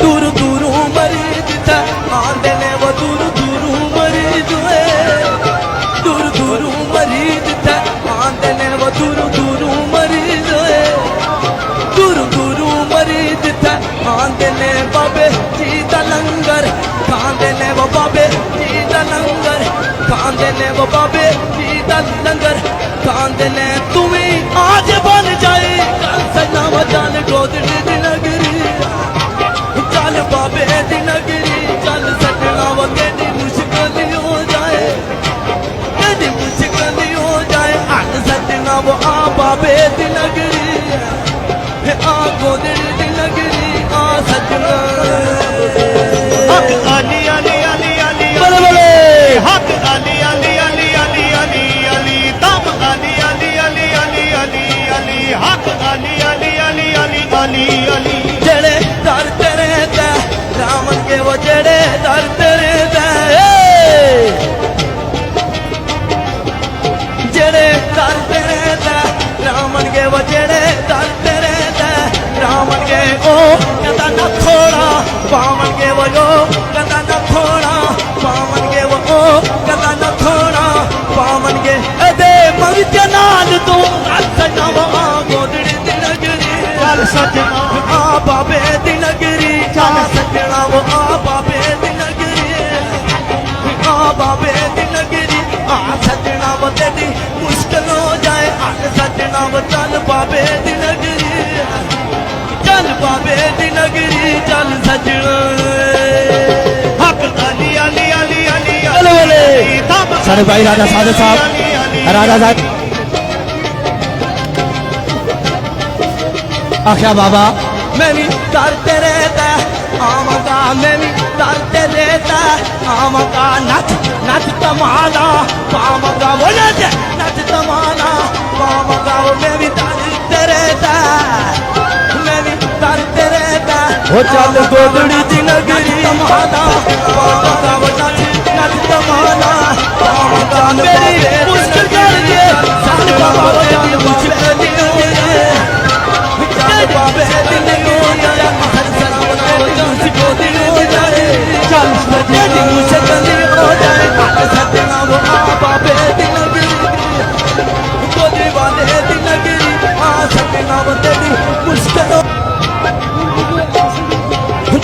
दूर दूर मरीज था आंदे ने वो दूर दूर मरीज है दूर दूर मरीज था आंदे ने वो दूर दूर मरीज है दूर दूर मरीज था आंदे ने बाबे जी दा लंगर खांदे ने वो बाबे जी दा लंगर खांदे ने वो बाबे जी दा लंगर खांदे ने तुम्हें आज बन जाए सजना वो जान गोदड़ी दी नगरी चल बाबे दी नगरी चल सजना वो केडी मुश्किल हो जाए केडी मुश्किल हो जाए आज सजना वो आ बाबे दी नगरी आ गोदड़ी दी नगरी आ सजना हक अली अली अली अली बोले बोले हक अली अली अली अली अली अली दम अली अली अली अली अली अली हक अली अली अली अली अली अली जेड़े दर तेरे दा रामन के वो जेड़े दर तेरे दा जेड़े दर तेरे दा रामन के वो जेड़े दर तेरे दा रामन के ओ कहता न थोड़ा पावन के वो यो कहता न थोड़ा पावन के वो ओ कहता न थोड़ा पावन के दे मंग नाल तू सजना वो आ गोदड़ी दी नगरी चल सजना आ बाबे दी नगरी चल सजना वो आ बाबे दी नगरी आ बाबे दी नगरी आ सजना वो तेरी मुश्किल हो जाए आ सजना वो चल बाबे दी नगरी चल बाबे दी नगरी चल सजना हक अली अली अली अली बोले बोले दम सारे भाई राजा साधु साहब राजा साहब आख्या बाबा मैं भी करते रहता आमका मैं भी करते रहता आमका नच नच तमाना पामका वो नच नच तमाना पामका वो मैं भी करते रहता मैं भी करते रहता वो चल गोदड़ी दी नगरी तमाना पामका वो नच नच तमाना पामका मेरी मुश्किल कर के चल बाबा वो मेरी मुश्किल बाबे दिन हो जाए हर सलाम मुझको दिन हो जाए चल तेरी मुश्किल हो जाए हर सजना वो आ बाबे दिन गोदी वाले दिन गिरी आ सजना वो तेरी मुश्किल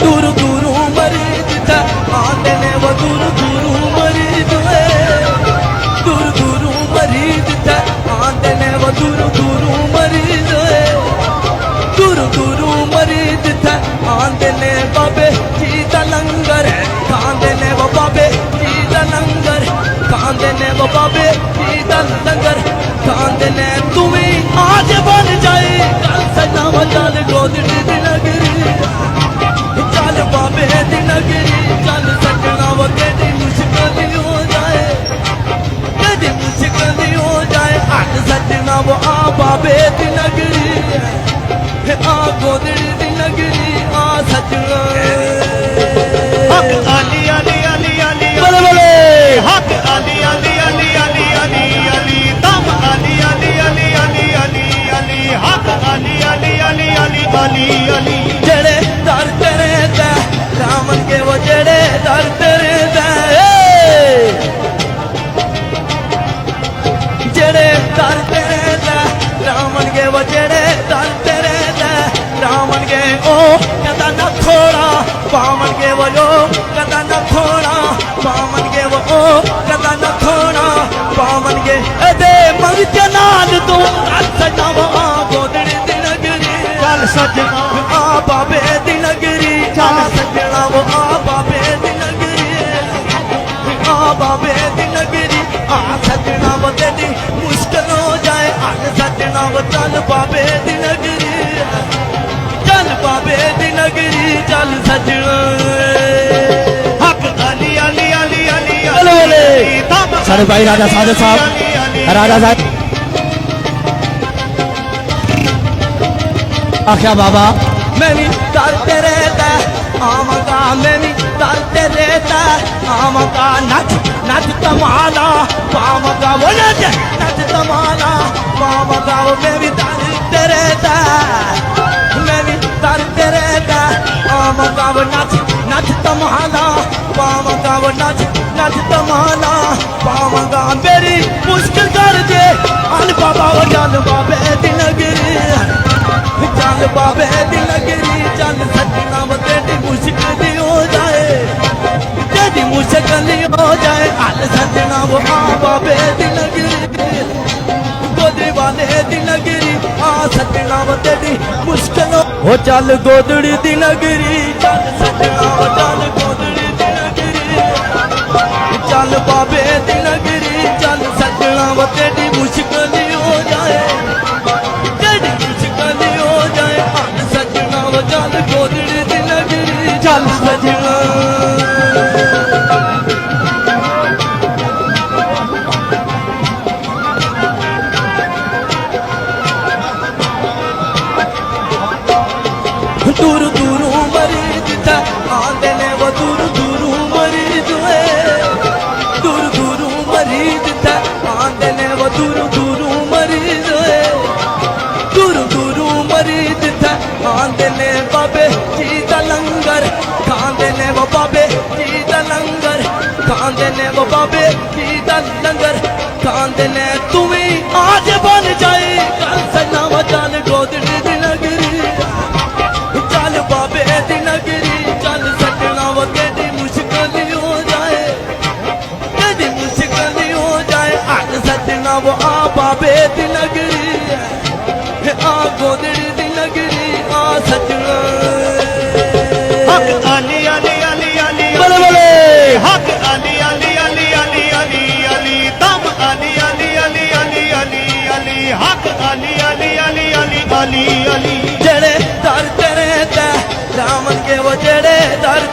दूर दूर मरीज था आंदे ने वो दूर दूर मरीज है दूर दूर मरीज था आंदे ने वो दूर दूर मरीज है दूर दूर मरीज था आंदे ने बाबे जी दा लंगर खांदे ने वो बाबे जी दा लंगर खांदे ने वो बाबे जी दा लंगर खांदे ने तुम्हें आज बन जाए कल सजना वो चल गोदड़ी दी नगरी चल बाबे दी नगरी चल सजना वो केडी मुश्किल हो जाए केडी मुश्किल हो जाए आज सजना वो आ बाबे दी नगरी आ गोदड़ी दी नगरी आ सजना हक अली अली अली अली बोले बोले हक अली अली अली अली अली अली दम अली अली अली अली अली अली हक अली अली अली अली अली अली जेड़े दर तेरे दा रामन के वो जेड़े दर तेरे दा जेड़े दर तेरे दा रामन के वो जेड़े दर तेरे दा रामन के ओ कहता न थोड़ा पावन के वो यो कहता न थोड़ा पावन के वो ओ कहता न थोड़ा पावन के दे मंग नाल तू सजना वो आ गोदड़ी दी नगरी चल सजना आ बाबे दी नगरी चल सजना वो आ बाबे दी नगरी आ बाबे दी नगरी आ सजना वो तेरी मुश्किल हो जाए आ सजना वो चल बाबे दी नगरी चल बाबे दी नगरी चल सजना हक अली अली अली अली बोले बोले दम सारे भाई राजा साधु साहब राजा साहब आख्या बाबा मैं भी करते रहता आमका मैं भी करते रहता आमका नच नच तमाना पामका वो नच नच तमाना पामका वो मैं भी करते रहता मैं भी करते रहता आमका वो बाबा वो चल बाबे दी नगरी चल बाबे दी नगरी चल सजना वो तेरी मुश्किल हो जाए तेरी मुश्किल हो जाए हल सजना वो आ बाबे दी नगरी गोदड़ी वाले दी नगरी आ सजना वो तेरी मुश्किल हो चल गोदड़ी दी नगरी चल सजना वो चल गोदड़ी दी नगरी चल बाबे दी नगरी चल सजना वो तेरी मुश्किल हो जाए तेरी मुश्किल हो जाए हल सजना वो चल गोदड़ी दी नगरी चल सजना दूर दूरों मरीज था आंदे ने वो दूर दूरों मरीज है दूर दूरों मरीज था आंदे ने वो दूर दूरों मरीज है दूर दूरों मरीज था आंदे ने बाबे जी दा लंगर खांदे ने वो बाबे जी दा लंगर खांदे ने वो बाबे जी दा लंगर खांदे ने तू भी आज बन जाए कल सना वो चल गोदड़ी दी नगरी चल बाबे दी नगरी चल सजना वो तेरी मुश्किल हो जाए तेरी मुश्किल हो जाए हल सजना वो आ बाबे दी नगरी आ गोदड़ी दी नगरी आ सजना हक अली अली अली अली बोले बोले हक अली अली अली अली अली अली दम अली अली अली अली अली अली हक अली अली अली अली अली अली जेड़े दर तेरे ते रामन के वो जेड़े दर